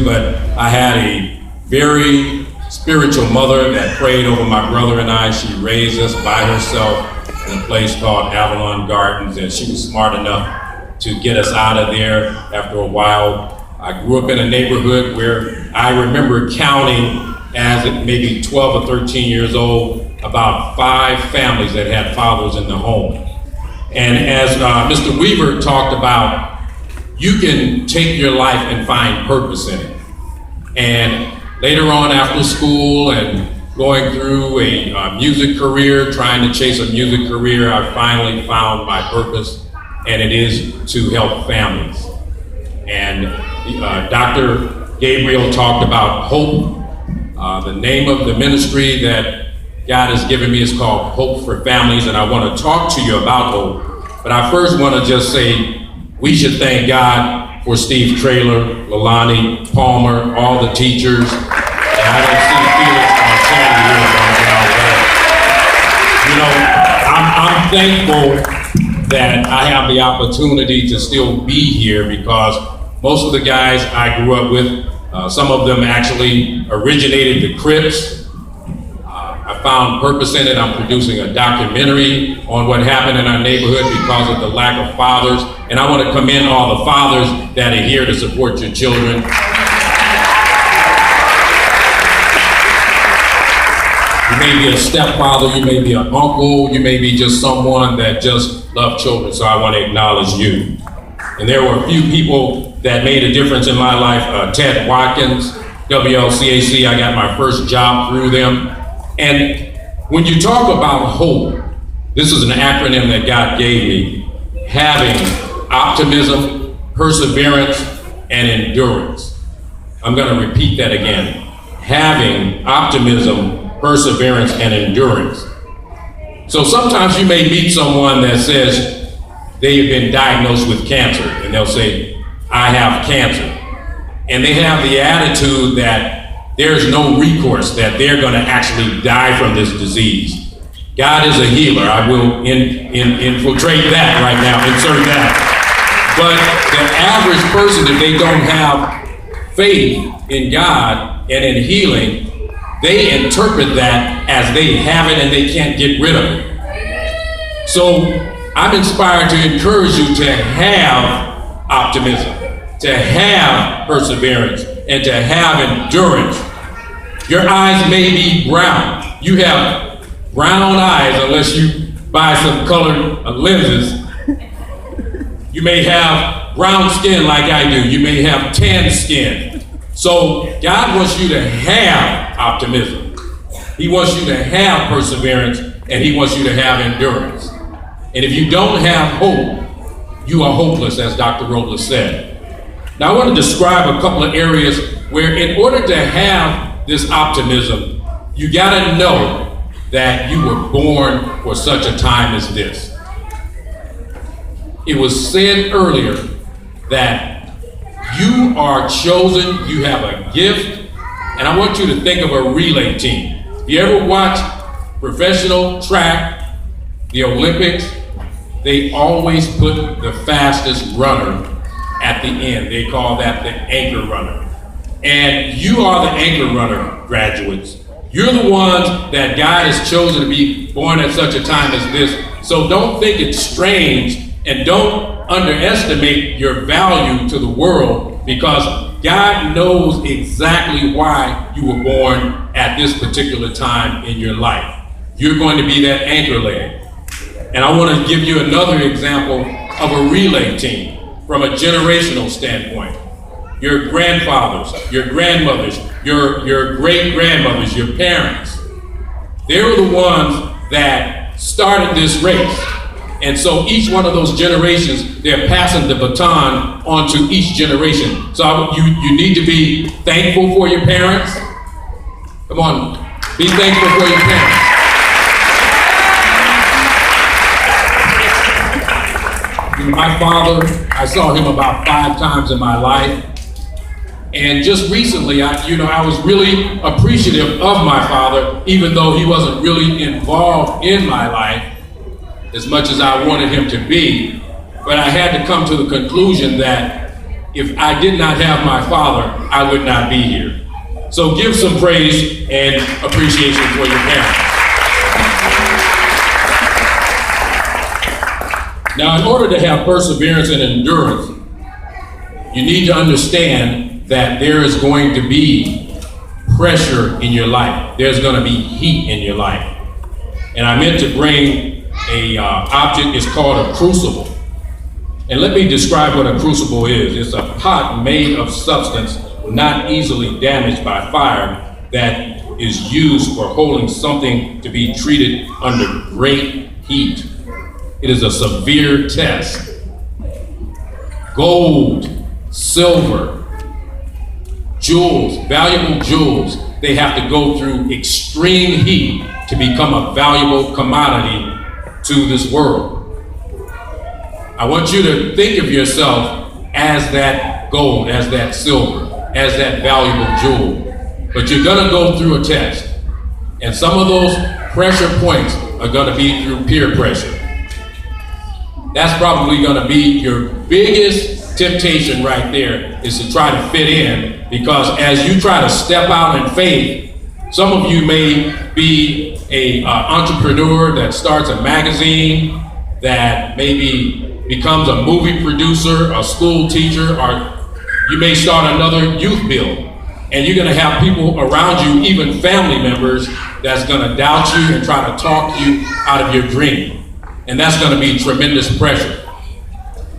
but I had a very spiritual mother that prayed over my brother and I. She raised us by herself in a place called Avalon Gardens, and she was smart enough to get us out of there after a while. I grew up in a neighborhood where I remember counting as maybe 12 or 13 years old, about 5 families that had fathers in the home. And as Mr. Weaver talked about, you can take your life and find purpose in it. And later on after school and going through a music career, trying to chase a music career, I finally found my purpose, and it is to help families. And Dr. Gabriel talked about hope. The name of the ministry that God has given me is called Hope for Families, and I want to talk to you about hope. But I first want to just say we should thank God for Steve Traylor, Lalani Palmer, all the teachers. And I don't see Felix on Sandy here right now, but I'm thankful that I have the opportunity to still be here, because most of the guys I grew up with, some of them actually originated the Crips. I found purpose in it. I'm producing a documentary on what happened in our neighborhood because of the lack of fathers. And I want to commend all the fathers that are here to support your children. You may be a stepfather, you may be an uncle, you may be just someone that just loves children, so I want to acknowledge you. And there were a few people that made a difference in my life. Ted Watkins, WLCAC, I got my first job through them. And when you talk about hope, this is an acronym that God gave me: having optimism, perseverance, and endurance. I'm going to repeat that again. Having optimism, perseverance, and endurance. So sometimes you may meet someone that says they have been diagnosed with cancer, and they'll say, I have cancer. And they have the attitude that there's no recourse, that they're going to actually die from this disease. God is a healer. I will infiltrate that right now, insert that. But the average person, if they don't have faith in God and in healing, they interpret that as they have it and they can't get rid of it. So I'm inspired to encourage you to have optimism, to have perseverance, and to have endurance. Your eyes may be brown. You have brown eyes unless you buy some colored lenses. You may have brown skin like I do. You may have tan skin. So God wants you to have optimism. He wants you to have perseverance, and He wants you to have endurance. And if you don't have hope, you are hopeless, as Dr. Robles said. Now I want to describe a couple of areas where, in order to have this optimism, you got to know that you were born for such a time as this. It was said earlier that you are chosen, you have a gift, and I want you to think of a relay team. If you ever watch professional track, the Olympics, they always put the fastest runner at the end. They call that the anchor runner. And you are the anchor runner, graduates. You're the ones that God has chosen to be born at such a time as this. So don't think it's strange, and don't underestimate your value to the world, because God knows exactly why you were born at this particular time in your life. You're going to be that anchor leg. And I want to give you another example of a relay team from a generational standpoint. Your grandfathers, your grandmothers, your great-grandmothers, your parents, they were the ones that started this race. And so each one of those generations, they're passing the baton on to each generation. So you need to be thankful for your parents. Come on, be thankful for your parents. My father, I saw him about 5 times in my life. And just recently, I was really appreciative of my father, even though he wasn't really involved in my life as much as I wanted him to be. But I had to come to the conclusion that if I did not have my father, I would not be here. So give some praise and appreciation for your parents. Now, in order to have perseverance and endurance, you need to understand that there is going to be pressure in your life. There's going to be heat in your life. And I meant to bring a object. It's called a crucible. And let me describe what a crucible is. It's a pot made of substance not easily damaged by fire that is used for holding something to be treated under great heat. It is a severe test. Gold, silver, jewels, valuable jewels, they have to go through extreme heat to become a valuable commodity to this world. I want you to think of yourself as that gold, as that silver, as that valuable jewel. But you're going to go through a test. And some of those pressure points are going to be through peer pressure. That's probably going to be your biggest temptation right there, is to try to fit in, because as you try to step out in faith, some of you may be an entrepreneur that starts a magazine, that maybe becomes a movie producer, a school teacher, or you may start another YouthBuild. And you're going to have people around you, even family members, that's going to doubt you and try to talk you out of your dream. And that's going to be tremendous pressure.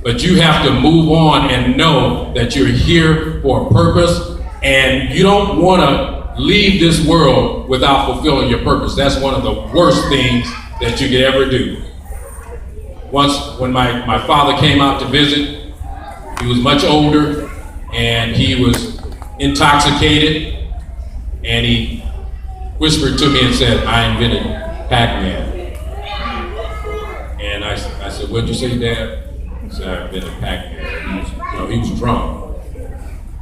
But you have to move on and know that you're here for a purpose, and you don't want to leave this world without fulfilling your purpose. That's one of the worst things that you could ever do. Once, when my father came out to visit, he was much older, and he was intoxicated, and he whispered to me and said, "I invented Pac-Man." And I said, "What'd you say, Dad?" He said, "I invented Pac-Man." He was drunk.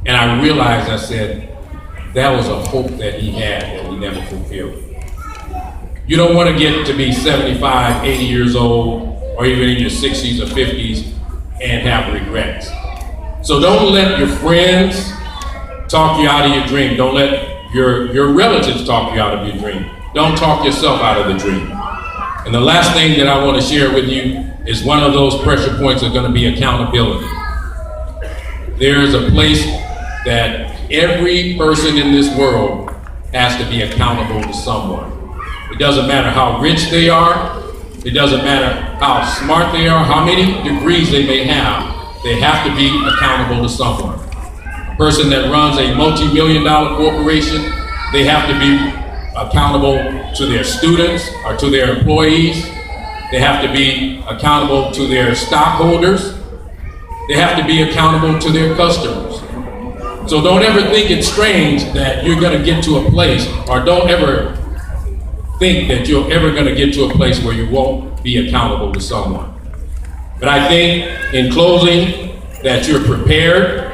And I realized, I said, that was a hope that he had that he never fulfilled. You don't want to get to be 75, 80 years old, or even in your 60s or 50s and have regrets. So don't let your friends talk you out of your dream. Don't let your relatives talk you out of your dream. Don't talk yourself out of the dream. And the last thing that I want to share with you is one of those pressure points are going to be accountability. There is a place that every person in this world has to be accountable to someone. It doesn't matter how rich they are. It doesn't matter how smart they are, how many degrees they may have. They have to be accountable to someone. A person that runs a multi-million-dollar corporation, they have to be accountable to their students or to their employees. They have to be accountable to their stockholders. They have to be accountable to their customers. So don't ever think it's strange that you're going to get to a place, or don't ever think that you're ever going to get to a place where you won't be accountable to someone. But I think, in closing, that you're prepared.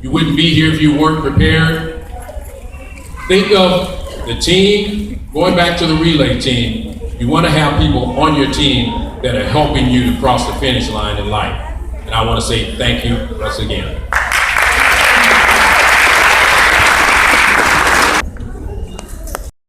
You wouldn't be here if you weren't prepared. Think of the team, going back to the relay team. You want to have people on your team that are helping you to cross the finish line in life. And I want to say thank you once again.